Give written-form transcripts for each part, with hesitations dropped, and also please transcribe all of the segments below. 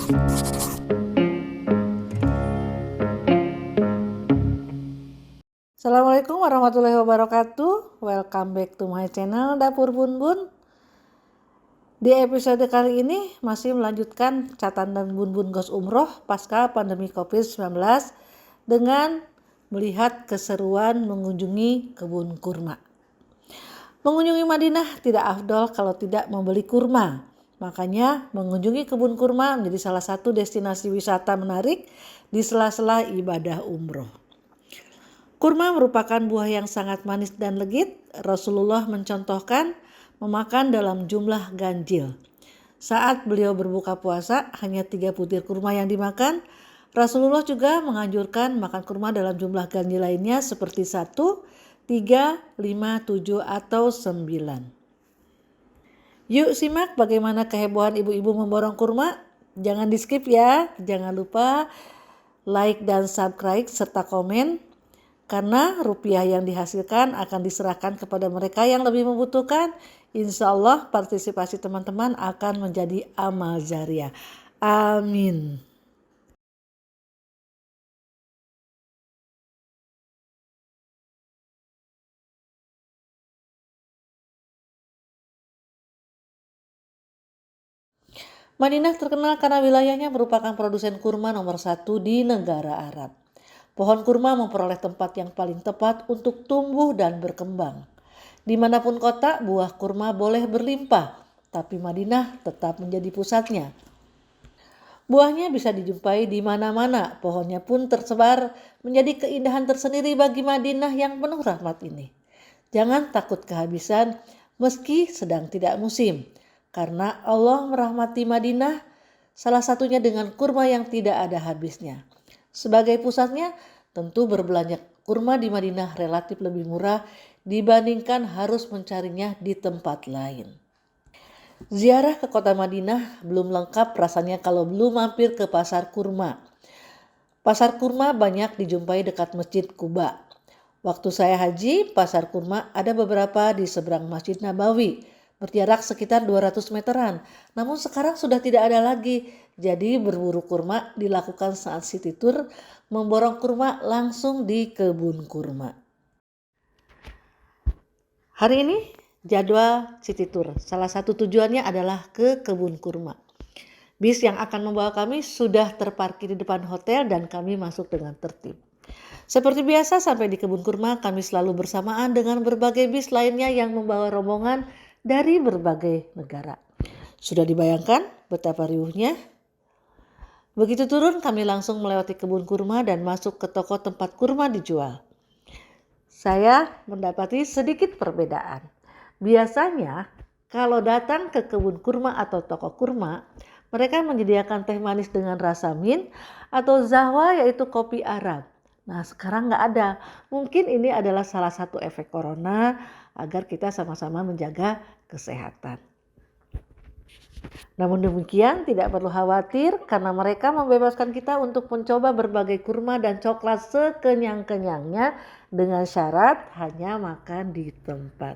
Assalamualaikum warahmatullahi wabarakatuh. Welcome back to my channel Dapur Bun Bun. Di episode kali ini masih melanjutkan catatan Bun Bun Gos Umroh pasca pandemi COVID-19 dengan melihat keseruan mengunjungi kebun kurma. Mengunjungi Madinah tidak afdol kalau tidak membeli kurma. Makanya mengunjungi kebun kurma menjadi salah satu destinasi wisata menarik di sela-sela ibadah umroh. Kurma merupakan buah yang sangat manis dan legit. Rasulullah mencontohkan memakan dalam jumlah ganjil. Saat beliau berbuka puasa hanya 3 butir kurma yang dimakan. Rasulullah juga menganjurkan makan kurma dalam jumlah ganjil lainnya seperti 1, 3, 5, 7 atau 9. Yuk simak bagaimana kehebohan ibu-ibu memborong kurma. Jangan di skip ya. Jangan lupa like dan subscribe serta komen. Karena rupiah yang dihasilkan akan diserahkan kepada mereka yang lebih membutuhkan. Insya Allah partisipasi teman-teman akan menjadi amal jariah. Amin. Madinah terkenal karena wilayahnya merupakan produsen kurma nomor 1 di negara Arab. Pohon kurma memperoleh tempat yang paling tepat untuk tumbuh dan berkembang. Dimanapun kota, buah kurma boleh berlimpah, tapi Madinah tetap menjadi pusatnya. Buahnya bisa dijumpai di mana-mana, pohonnya pun tersebar menjadi keindahan tersendiri bagi Madinah yang penuh rahmat ini. Jangan takut kehabisan meski sedang tidak musim, karena Allah merahmati Madinah salah satunya dengan kurma yang tidak ada habisnya. Sebagai pusatnya, tentu berbelanja kurma di Madinah relatif lebih murah dibandingkan harus mencarinya di tempat lain. Ziarah ke kota Madinah belum lengkap rasanya kalau belum mampir ke pasar kurma. Pasar kurma banyak dijumpai dekat Masjid Quba. Waktu saya haji, pasar kurma ada beberapa di seberang Masjid Nabawi, berjarak sekitar 200 meteran. Namun sekarang sudah tidak ada lagi. Jadi berburu kurma dilakukan saat city tour, memborong kurma langsung di kebun kurma. Hari ini jadwal city tour. Salah satu tujuannya adalah ke kebun kurma. Bis yang akan membawa kami sudah terparkir di depan hotel dan kami masuk dengan tertib. Seperti biasa sampai di kebun kurma kami selalu bersamaan dengan berbagai bis lainnya yang membawa rombongan dari berbagai negara. Sudah dibayangkan betapa riuhnya? Begitu turun kami langsung melewati kebun kurma dan masuk ke toko tempat kurma dijual. Saya mendapati sedikit perbedaan. Biasanya kalau datang ke kebun kurma atau toko kurma, mereka menyediakan teh manis dengan rasa mint atau zahwa yaitu kopi Arab. Nah sekarang nggak ada. Mungkin ini adalah salah satu efek corona agar kita sama-sama menjaga kesehatan. Namun demikian tidak perlu khawatir karena mereka membebaskan kita untuk mencoba berbagai kurma dan coklat sekenyang-kenyangnya dengan syarat hanya makan di tempat.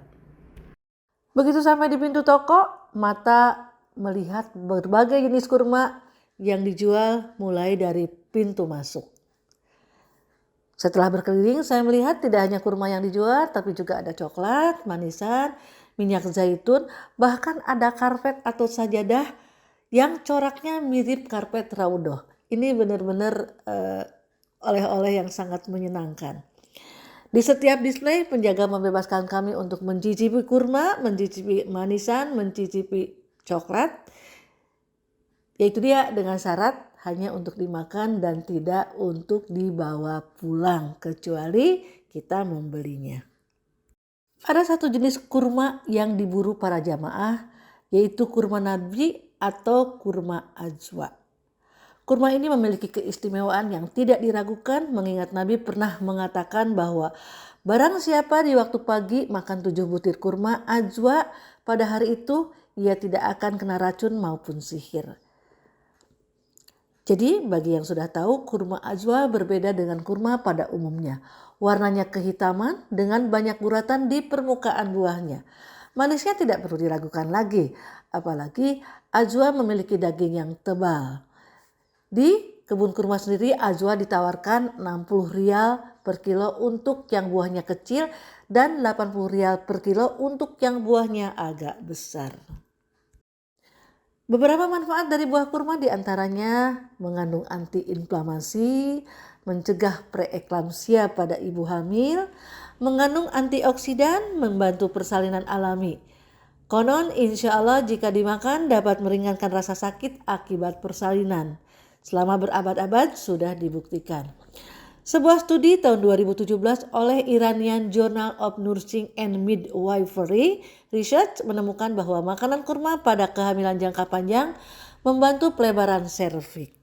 Begitu sampai di pintu toko, mata melihat berbagai jenis kurma yang dijual mulai dari pintu masuk. Setelah berkeliling saya melihat tidak hanya kurma yang dijual tapi juga ada coklat, manisan, minyak zaitun, bahkan ada karpet atau sajadah yang coraknya mirip karpet raudoh. Ini benar-benar oleh-oleh yang sangat menyenangkan. Di setiap display penjaga membebaskan kami untuk mencicipi kurma, mencicipi manisan, mencicipi coklat. Yaitu dia dengan syarat hanya untuk dimakan dan tidak untuk dibawa pulang kecuali kita membelinya. Ada satu jenis kurma yang diburu para jamaah yaitu kurma Nabi atau kurma ajwa. Kurma ini memiliki keistimewaan yang tidak diragukan mengingat Nabi pernah mengatakan bahwa barang siapa di waktu pagi makan 7 butir kurma ajwa pada hari itu ia tidak akan kena racun maupun sihir. Jadi bagi yang sudah tahu kurma ajwa berbeda dengan kurma pada umumnya. Warnanya kehitaman dengan banyak guratan di permukaan buahnya. Manisnya tidak perlu diragukan lagi, apalagi ajwa memiliki daging yang tebal. Di kebun kurma sendiri ajwa ditawarkan 60 rial per kilo untuk yang buahnya kecil dan 80 rial per kilo untuk yang buahnya agak besar. Beberapa manfaat dari buah kurma diantaranya mengandung antiinflamasi, mencegah preeklamsia pada ibu hamil, mengandung antioksidan, membantu persalinan alami. Konon insya Allah jika dimakan dapat meringankan rasa sakit akibat persalinan. Selama berabad-abad sudah dibuktikan. Sebuah studi tahun 2017 oleh Iranian Journal of Nursing and Midwifery Research menemukan bahwa makanan kurma pada kehamilan jangka panjang membantu pelebaran serviks.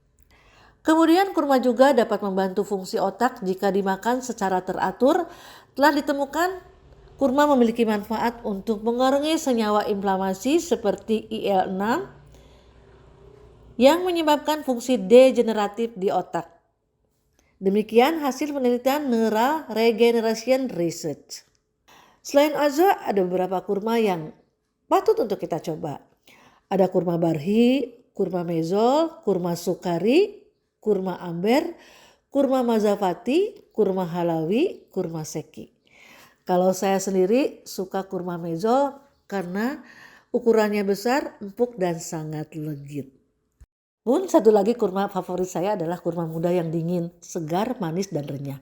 Kemudian kurma juga dapat membantu fungsi otak jika dimakan secara teratur. Telah ditemukan kurma memiliki manfaat untuk mengurangi senyawa inflamasi seperti IL-6 yang menyebabkan fungsi degeneratif di otak. Demikian hasil penelitian Neural Regeneration Research. Selain azwa, ada beberapa kurma yang patut untuk kita coba. Ada kurma barhi, kurma mezol, kurma sukari, kurma amber, kurma mazavati, kurma halawi, kurma seki. Kalau saya sendiri suka kurma mezol karena ukurannya besar, empuk dan sangat legit. Pun satu lagi kurma favorit saya adalah kurma muda yang dingin, segar, manis dan renyah.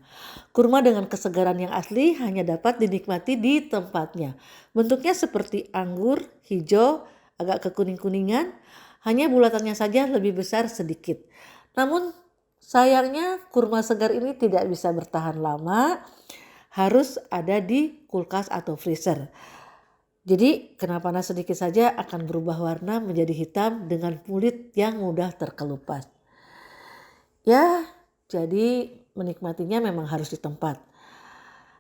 Kurma dengan kesegaran yang asli hanya dapat dinikmati di tempatnya. Bentuknya seperti anggur, hijau, agak kekuning-kuningan, hanya bulatannya saja lebih besar sedikit. Namun sayangnya kurma segar ini tidak bisa bertahan lama, harus ada di kulkas atau freezer. Jadi kena panas sedikit saja akan berubah warna menjadi hitam dengan kulit yang mudah terkelupas. Ya, jadi menikmatinya memang harus di tempat.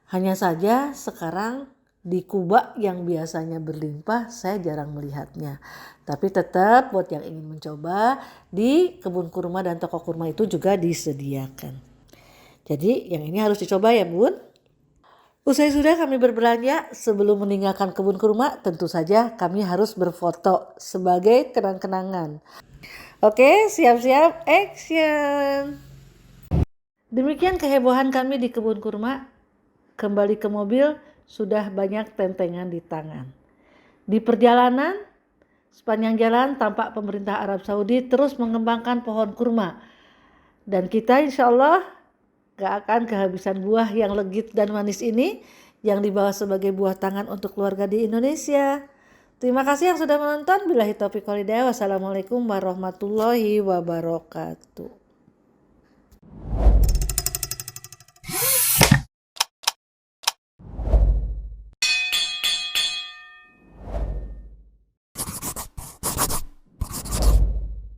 Hanya saja sekarang di Kuba yang biasanya berlimpah saya jarang melihatnya. Tapi tetap buat yang ingin mencoba di kebun kurma dan toko kurma itu juga disediakan. Jadi yang ini harus dicoba ya Bun. Usai sudah kami berbelanja, sebelum meninggalkan kebun kurma tentu saja kami harus berfoto sebagai kenang-kenangan. Oke, siap-siap, action! Demikian kehebohan kami di kebun kurma. Kembali ke mobil sudah banyak tentengan di tangan. Di perjalanan, sepanjang jalan tampak pemerintah Arab Saudi terus mengembangkan pohon kurma. Dan kita insya Allah gak akan kehabisan buah yang legit dan manis ini yang dibawa sebagai buah tangan untuk keluarga di Indonesia. Terima kasih yang sudah menonton. Billahi taufiq wal hidayah. Wassalamualaikum warahmatullahi wabarakatuh.